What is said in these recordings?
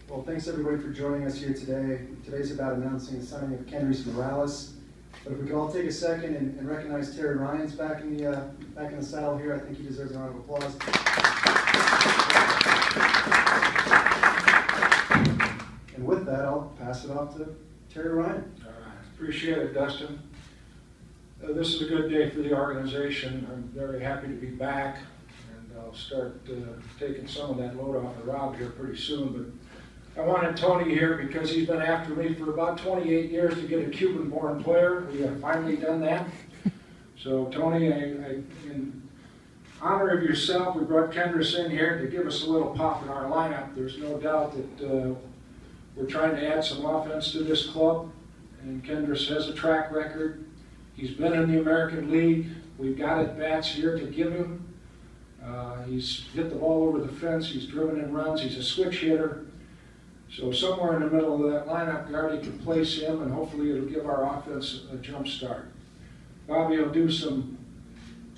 Well, thanks everybody for joining us here today. Today's about announcing the signing of Kendrys Morales. But if we could all take a second and recognize Terry Ryan's back in the saddle here, I think he deserves a round of applause. And with that, I'll pass it off to Terry Ryan. Appreciate it, Dustin. This is a good day for the organization. I'm very happy to be back, and I'll start taking some of that load off of Rob here pretty soon. But I wanted Tony here because he's been after me for about 28 years to get a Cuban-born player. We have finally done that. So Tony, in honor of yourself, we brought Kendrys in here to give us a little pop in our lineup. There's no doubt that we're trying to add some offense to this club, and Kendrys has a track record. He's been in the American League. We've got at-bats here to give him. He's hit the ball over the fence. He's driven in runs. He's a switch hitter. So somewhere in the middle of that lineup, Gardy can place him, and hopefully it'll give our offense a jump start. Bobby will do some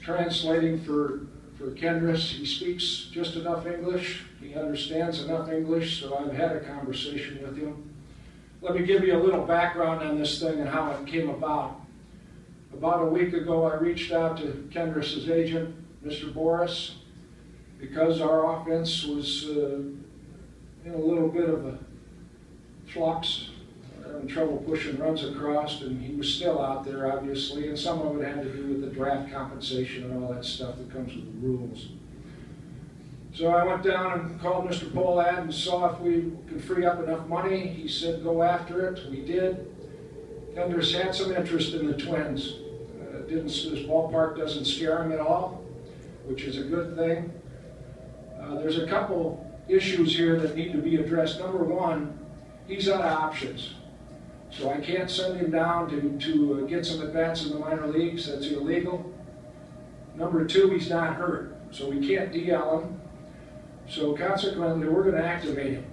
translating for Kendrys. He speaks just enough English. He understands enough English, so I've had a conversation with him. Let me give you a little background on this thing and how it came about. About a week ago, I reached out to Kendrys' agent, Mr. Boris, because our offense was in a little bit of a flux, having trouble pushing runs across, and he was still out there, obviously, and some of it had to do with the draft compensation and all that stuff that comes with the rules. So I went down and called Mr. Polad and saw if we could free up enough money. He said go after it. We did. Kendrys had some interest in the Twins. This ballpark doesn't scare him at all, which is a good thing. There's a couple issues here that need to be addressed. Number one, he's out of options. So I can't send him down to get some at-bats in the minor leagues. That's illegal. Number two, he's not hurt. So we can't DL him. So consequently, we're going to activate him.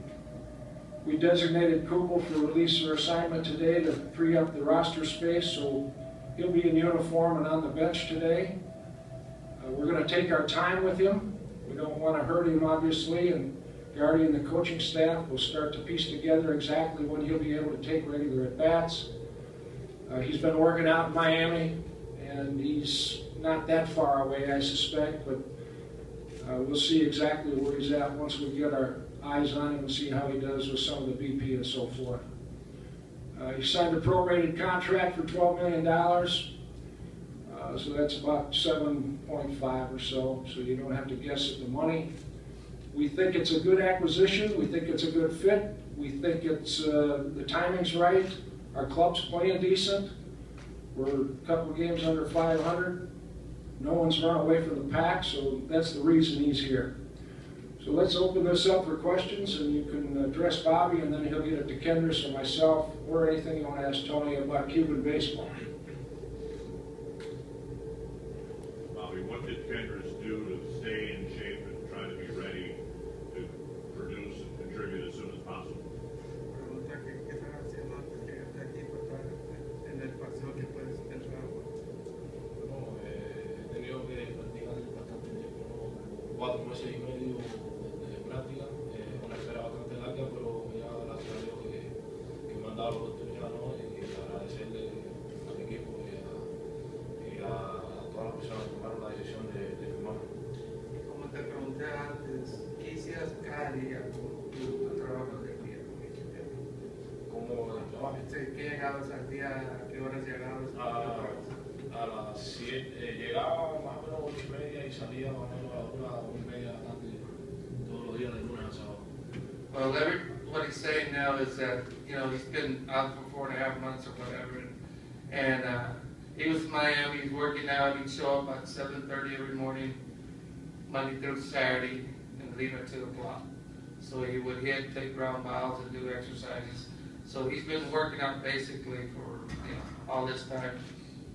We designated Kugel for release or assignment today to free up the roster space, so he'll be in uniform and on the bench today. We're going to take our time with him. We don't want to hurt him, obviously, and Gardy and the coaching staff will start to piece together exactly when he'll be able to take regular at-bats. He's been working out in Miami, and he's not that far away, I suspect, but we'll see exactly where he's at once we get our eyes on him and see how he does with some of the BP and so forth. He signed a prorated contract for $12 million, so that's about 7.5 or so you don't have to guess at the money. We think it's a good acquisition. We think it's a good fit. We think it's the timing's right. Our club's playing decent. We're a couple of games under 500. No one's run away from the pack, so that's the reason he's here. So let's open this up for questions, and you can address Bobby, and then he'll get it to Kendrys or myself, or anything you want to ask Tony about Cuban baseball. Bobby, what did Kendrys do to stay in shape and try to be ready to produce and contribute as soon as possible? Cuatro meses y medio de práctica, una espera bastante larga, pero ya gracias a Dios que me han dado la oportunidad, ¿no? Y agradecerle al equipo y a todas las personas que tomaron la decisión de firmarlo. Como te pregunté antes, ¿qué hicieras cada día por tu trabajo del día? ¿Cómo trabajo? ¿Qué llegabas al día? ¿A qué horas llegabas? A las 7, llegaba más o menos 8:30 y salía más o menos a la 1:30 de la tarde todos los días de lunes a sábado. Well, what he's saying now is that, you know, he's been out for 4.5 months or whatever, and he was in Miami, he's working out, he'd show up at 7:30 every morning, Monday through Saturday, and leave at 2 o'clock. So he would hit, take ground balls, and do exercises. So he's been working out basically for, you know, all this time.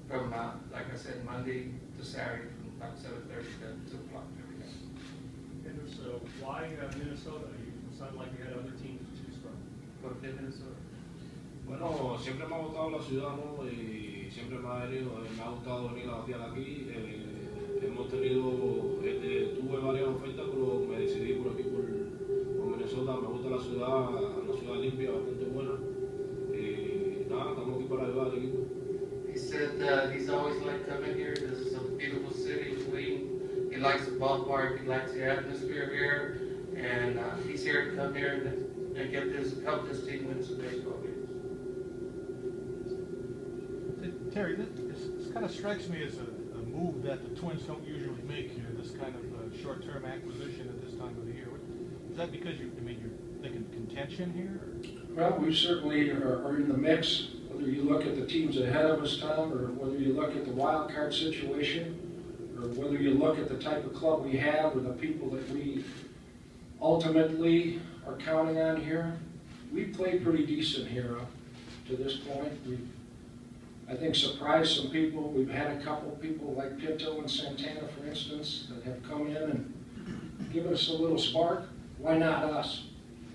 From, like I said, Monday to Saturday, from about 7:30 to 2 o'clock every day. And so why Minnesota? You sounded like you had other teams to choose from. ¿Por qué Minnesota? Bueno, siempre me ha gustado la ciudad, ¿no? Y siempre me ha gustado venir a batear aquí. Hemos tenido, tuve varias ofertas, pero me decidí por aquí, por Minnesota. Me gusta la ciudad. likes the atmosphere here, and he's here to come here and help this team win some baseball games. Terry, this kind of strikes me as a move that the Twins don't usually make here, this kind of short-term acquisition at this time of the year. Is that because you're thinking contention here? Or? Well, we certainly are in the mix, whether you look at the teams ahead of us, Tom, or whether you look at the wild card situation, or whether you look at the type of club we have or the people that we ultimately are counting on here. We've played pretty decent here up to this point. We've, I think, surprised some people. We've had a couple people like Pinto and Santana, for instance, that have come in and given us a little spark. Why not us?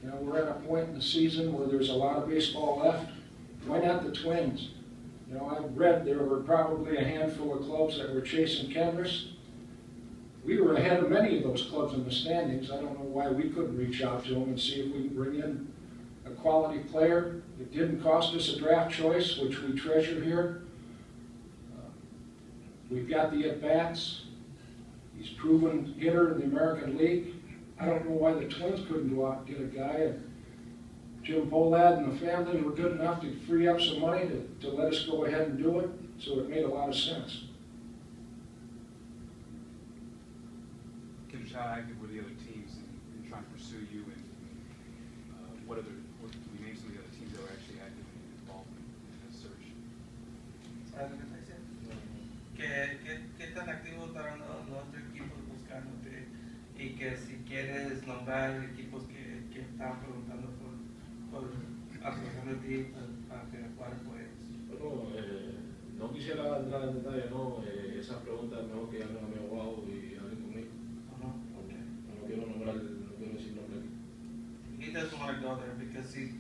You know, we're at a point in the season where there's a lot of baseball left. Why not the Twins? You know, I've read there were probably a handful of clubs that were chasing Kendrys. We were ahead of many of those clubs in the standings. I don't know why we couldn't reach out to them and see if we can bring in a quality player. It didn't cost us a draft choice, which we treasure here. We've got the at-bats. He's proven hitter in the American League. I don't know why the Twins couldn't go out and get a guy. Jim Polad and the family were good enough to free up some money to let us go ahead and do it, so it made a lot of sense. Kendrys, how active were the other teams in trying to pursue you, and what can we name some of the other teams that were actually active and involved in the search? ¿Sabes lo que está diciendo? ¿Qué tan activos estaban los otros equipos buscándote? Y que si quieres nombrar equipos que estaban preguntando por asociación de ti para que jugaran por ellos. Bueno, no quisiera entrar en detalle, ¿no? Esas preguntas es mejor que llamen a mi abogado y hablen conmigo. Okay. No quiero nombrar, no quiero decir nombre aquí. He doesn't want to go there because he'd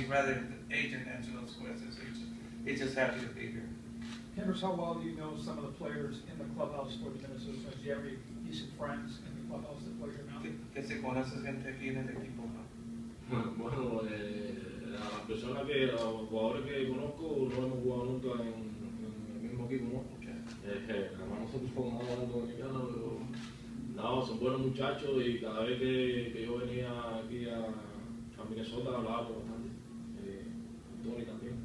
rather the agent answer those questions. He's just happy to be here. Kendrys, how well do you know some of the players in the clubhouse for the Minnesota Twins? Do you have any decent friends in the clubhouse that play here now? Que se conoce gente aquí en el equipo, ¿no? Bueno, a las personas los jugadores que conozco no hemos jugado nunca en el mismo equipo, ¿no? Además nosotros como hablando dominicano, pero no, son buenos muchachos y cada vez que yo venía aquí a Minnesota hablaba bastante. Tony también.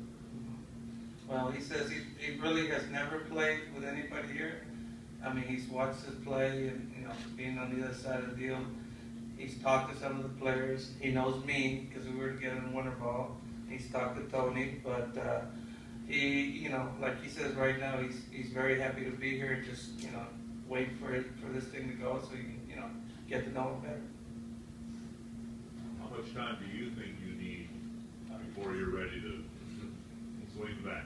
Well, he says he really has never played with anybody here. I mean, he's watched us play and, being on the other side of the deal. He's talked to some of the players. He knows me because we were together in winter ball. He's talked to Tony, but he, like he says right now, he's very happy to be here. Just, wait for this thing to go so you can, get to know him better. How much time do you think you need before you're ready to swing back?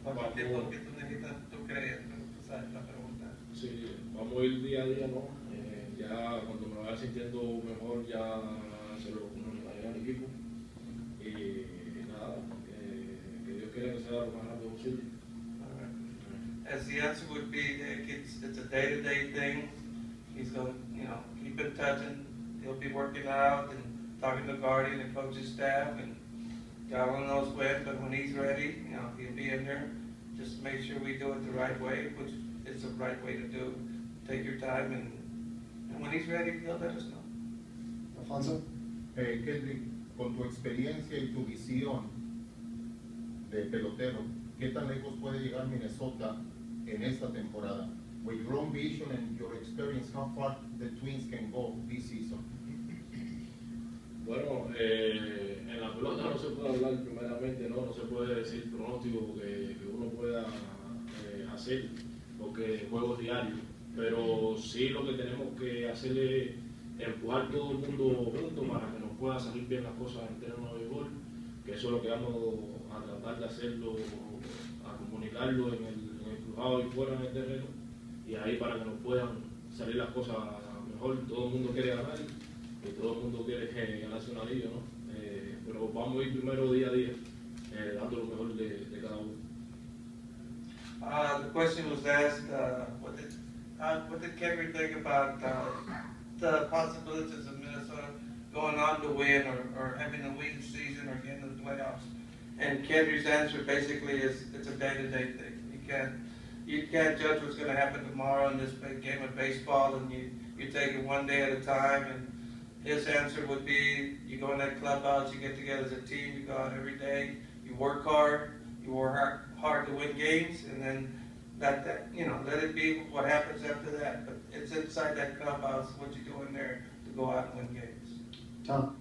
¿Cuánto tiempo que tú necesitas, tú crees? ¿Sabes la pregunta? Sí, vamos a ir día a día, ¿no? Ya cuando me vaya sintiendo mejor, ya se lo comunicaré al equipo. Y nada, que Dios quiera que sea lo más rápido posible. As the answer would be, it's a day-to-day thing. He's going to, keep in touch, and he'll be working out and talking to Guardian and coaching staff, and God only knows when, but when he's ready, he'll be in there. Just make sure we do it the right way, which is the right way to do. Take your time, and when he's ready, he'll let us know. Alfonso? Kendrys, con tu experiencia y tu visión de pelotero, ¿qué tan lejos puede llegar Minnesota en esta temporada? With your own vision and your experience, how far the Twins can go this season? Bueno, en la pelota no se puede hablar primeramente, no se puede decir pronóstico que uno pueda hacer, porque juegos diarios, pero sí lo que tenemos que hacer es empujar todo el mundo junto para que nos pueda salir bien las cosas en términos de béisbol, que eso es lo que vamos a tratar de hacerlo, a comunicarlo en el cruzado y fuera en el terreno, y ahí para que nos puedan salir las cosas mejor. Todo el mundo quiere ganar y todo el mundo quiere ganarse una liga, ¿no? Pero vamos a ir primero día a día, dando lo mejor de cada uno. The question was asked, what did Kendrys think about the possibilities of Minnesota going on to win or having a winning season or getting to the playoffs? And Kendrys' answer basically is it's a day-to-day thing. You can't judge what's going to happen tomorrow in this big game of baseball, and you you take it one day at a time. And his answer would be, you go in that clubhouse, you get together as a team, you go out every day, you work hard, you work hard to win games, and then let it be what happens after that. But it's inside that clubhouse, what you do in there to go out and win games. Tom?